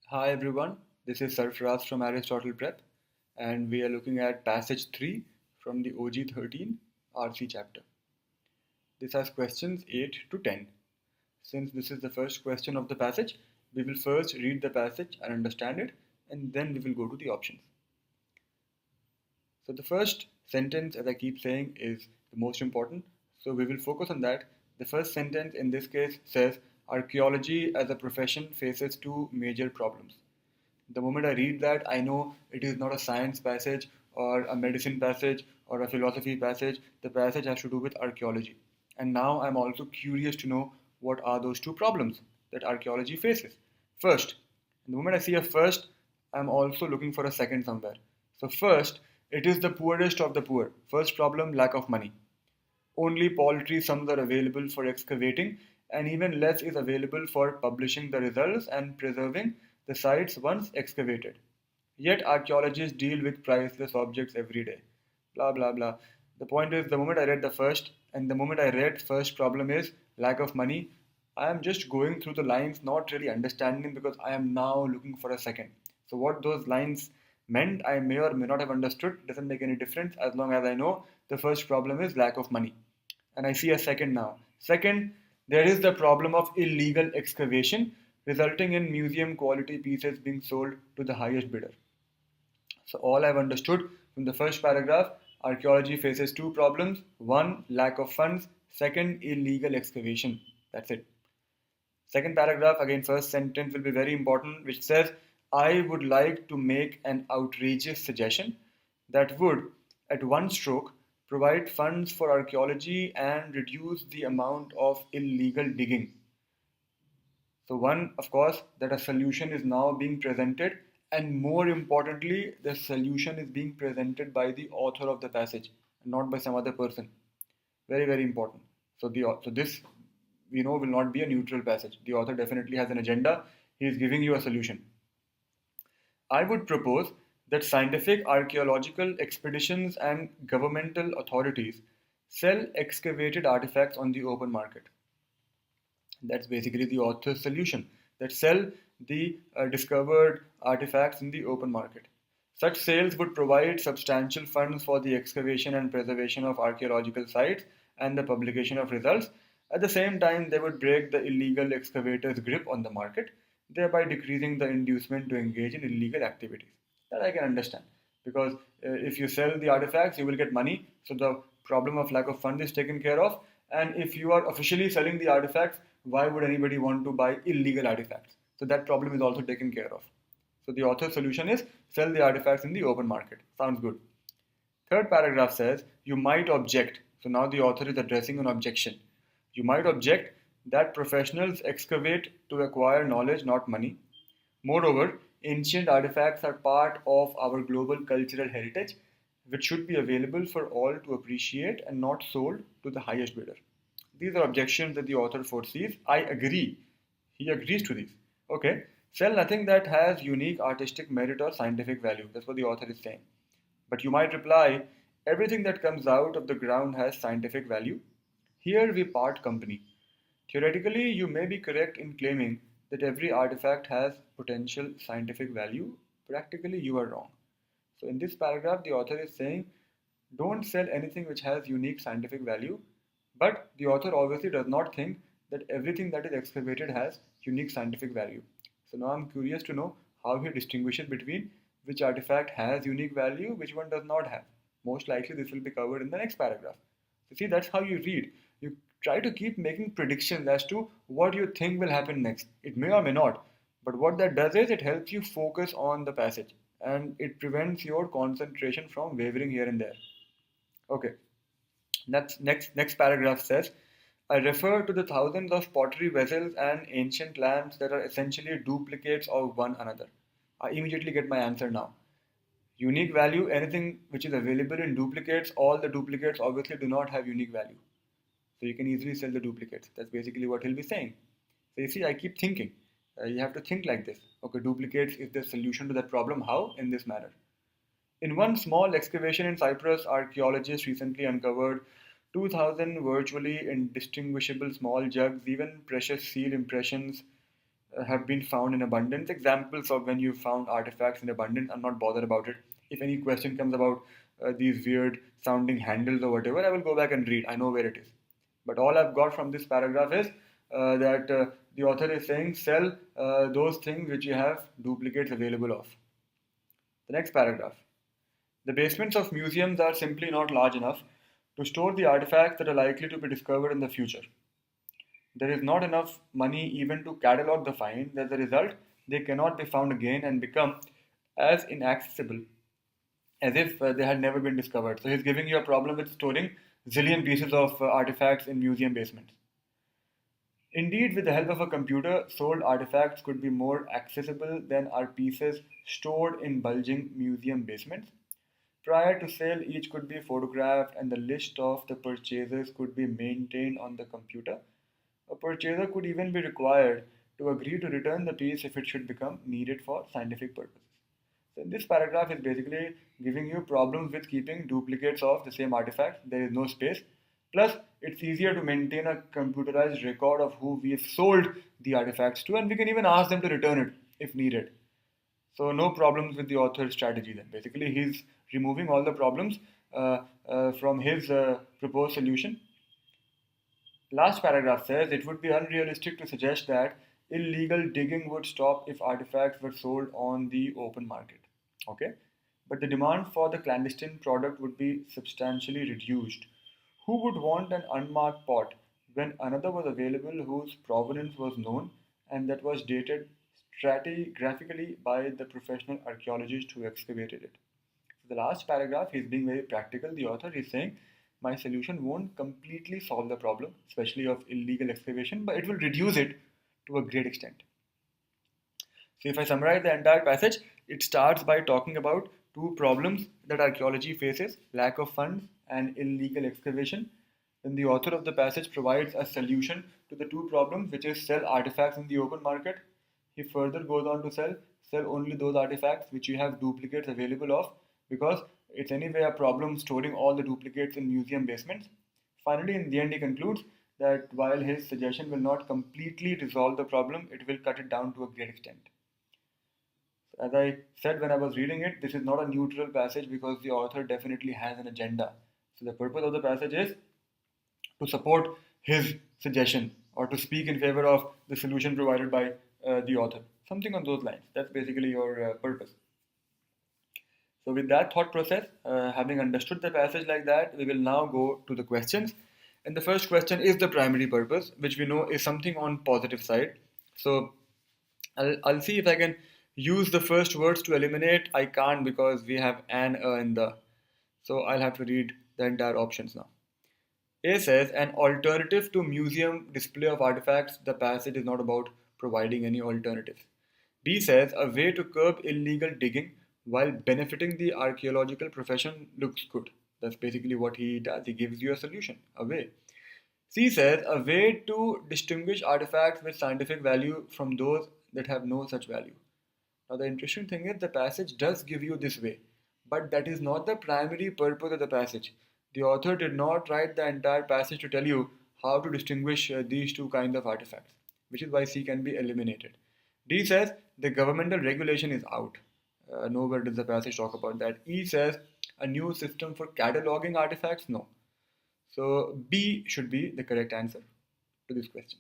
Hi everyone, this is Sarfraz from Aristotle Prep, and we are looking at passage 3 from the OG 13 RC chapter. This has questions 8 to 10. Since this is the first question of the passage, we will first read the passage and understand it, and then we will go to the options. So, the first sentence, as I keep saying, is the most important, so we will focus on that. The first sentence in this case says, archaeology as a profession faces two major problems. The moment I read that, I know it is not a science passage or a medicine passage or a philosophy passage. The passage has to do with archaeology. And now I'm also curious to know what are those two problems that archaeology faces. First, the moment I see a first, I'm also looking for a second somewhere. So, first, it is the poorest of the poor. First problem, lack of money. Only paltry sums are available for excavating, and even less is available for publishing the results and preserving the sites once excavated. Yet archaeologists deal with priceless objects every day. Blah blah blah. The point is, the moment I read the first, and the moment I read first problem is lack of money, I am just going through the lines, not really understanding because I am now looking for a second. So what those lines meant, I may or may not have understood. Doesn't make any difference as long as I know the first problem is lack of money. And I see a second now. Second, there is the problem of illegal excavation, resulting in museum quality pieces being sold to the highest bidder. So, all I've understood from the first paragraph, archaeology faces two problems: one, lack of funds; second, illegal excavation. That's it. Second paragraph, again, first sentence will be very important, which says, I would like to make an outrageous suggestion that would, at one stroke, provide funds for archaeology and reduce the amount of illegal digging. So, one, of course, that a solution is now being presented, and more importantly, the solution is being presented by the author of the passage, not by some other person. Very, very important. So this we know will not be a neutral passage. The author definitely has an agenda. He is giving you a solution. I would propose that scientific archaeological expeditions and governmental authorities sell excavated artifacts on the open market. That's basically the author's solution, that sell the discovered artifacts in the open market. Such sales would provide substantial funds for the excavation and preservation of archaeological sites and the publication of results. At the same time, they would break the illegal excavators' grip on the market, thereby decreasing the inducement to engage in illegal activities. That I can understand. Because if you sell the artifacts, you will get money. So the problem of lack of funds is taken care of. And if you are officially selling the artifacts, why would anybody want to buy illegal artifacts? So that problem is also taken care of. So the author's solution is sell the artifacts in the open market. Sounds good. Third paragraph says you might object. So now the author is addressing an objection. You might object that professionals excavate to acquire knowledge, not money. Moreover, ancient artifacts are part of our global cultural heritage, which should be available for all to appreciate and not sold to the highest bidder. These are objections that the author foresees. I agree. He agrees to these. Okay. Sell nothing that has unique artistic merit or scientific value. That's what the author is saying. But you might reply, everything that comes out of the ground has scientific value. Here we part company. Theoretically, you may be correct in claiming that every artifact has potential scientific value. Practically, you are wrong. So, in this paragraph, the author is saying don't sell anything which has unique scientific value, but the author obviously does not think that everything that is excavated has unique scientific value. So, now I'm curious to know how he distinguishes between which artifact has unique value, which one does not have. Most likely, this will be covered in the next paragraph. So, see, that's how you read. You try to keep making predictions as to what you think will happen next. It may or may not, but what that does is it helps you focus on the passage and it prevents your concentration from wavering here and there. Okay, next paragraph says, I refer to the thousands of pottery vessels and ancient lamps that are essentially duplicates of one another. I immediately get my answer now. Unique value, anything which is available in duplicates, all the duplicates obviously do not have unique value. So you can easily sell the duplicates. That's basically what he'll be saying. So you see, I keep thinking. You have to think like this. Okay, duplicates is the solution to that problem. How? In this manner. In one small excavation in Cyprus, archaeologists recently uncovered 2,000 virtually indistinguishable small jugs, even precious seal impressions, have been found in abundance. Examples of when you found artifacts in abundance, I'm not bothered about it. If any question comes about these weird sounding handles or whatever, I will go back and read. I know where it is. But all I've got from this paragraph is that the author is saying sell those things which you have duplicates available of. The next paragraph. The basements of museums are simply not large enough to store the artifacts that are likely to be discovered in the future. There is not enough money even to catalog the finds. As a result, they cannot be found again and become as inaccessible as if they had never been discovered. So he's giving you a problem with storing zillion pieces of artifacts in museum basements. Indeed, with the help of a computer, sold artifacts could be more accessible than are pieces stored in bulging museum basements. Prior to sale, each could be photographed and the list of the purchasers could be maintained on the computer. A purchaser could even be required to agree to return the piece if it should become needed for scientific purposes. So this paragraph is basically giving you problems with keeping duplicates of the same artifact. There is no space. Plus, it's easier to maintain a computerized record of who we have sold the artifacts to, and we can even ask them to return it if needed. So no problems with the author's strategy then. Basically, he's removing all the problems from his proposed solution. Last paragraph says it would be unrealistic to suggest that illegal digging would stop if artifacts were sold on the open market. Okay, but the demand for the clandestine product would be substantially reduced. Who would want an unmarked pot when another was available whose provenance was known and that was dated stratigraphically by the professional archaeologist who excavated it? So the last paragraph is being very practical. The author is saying my solution won't completely solve the problem, especially of illegal excavation, but it will reduce it to a great extent. So if I summarize the entire passage, it starts by talking about two problems that archaeology faces: lack of funds and illegal excavation. Then the author of the passage provides a solution to the two problems, which is sell artifacts in the open market. He further goes on to sell only those artifacts which you have duplicates available of, because it's anyway a problem storing all the duplicates in museum basements. Finally, in the end, he concludes that while his suggestion will not completely resolve the problem, it will cut it down to a great extent. As I said when I was reading it, this is not a neutral passage because the author definitely has an agenda. So the purpose of the passage is to support his suggestion or to speak in favor of the solution provided by the author. Something on those lines. That's basically your purpose. So with that thought process, having understood the passage like that, we will now go to the questions. And the first question is the primary purpose, which we know is something on positive side. So I'll see if I can use the first words to eliminate. I can't because we have an, and the. So I'll have to read the entire options now. A says an alternative to museum display of artifacts. The passage is not about providing any alternatives. B says a way to curb illegal digging while benefiting the archaeological profession looks good. That's basically what he does. He gives you a solution, a way. C says a way to distinguish artifacts with scientific value from those that have no such value. Now, the interesting thing is the passage does give you this way, but that is not the primary purpose of the passage. The author did not write the entire passage to tell you how to distinguish these two kinds of artifacts, which is why C can be eliminated. D says the governmental regulation is out. Nowhere does the passage talk about that. E says a new system for cataloging artifacts. No. So B should be the correct answer to this question.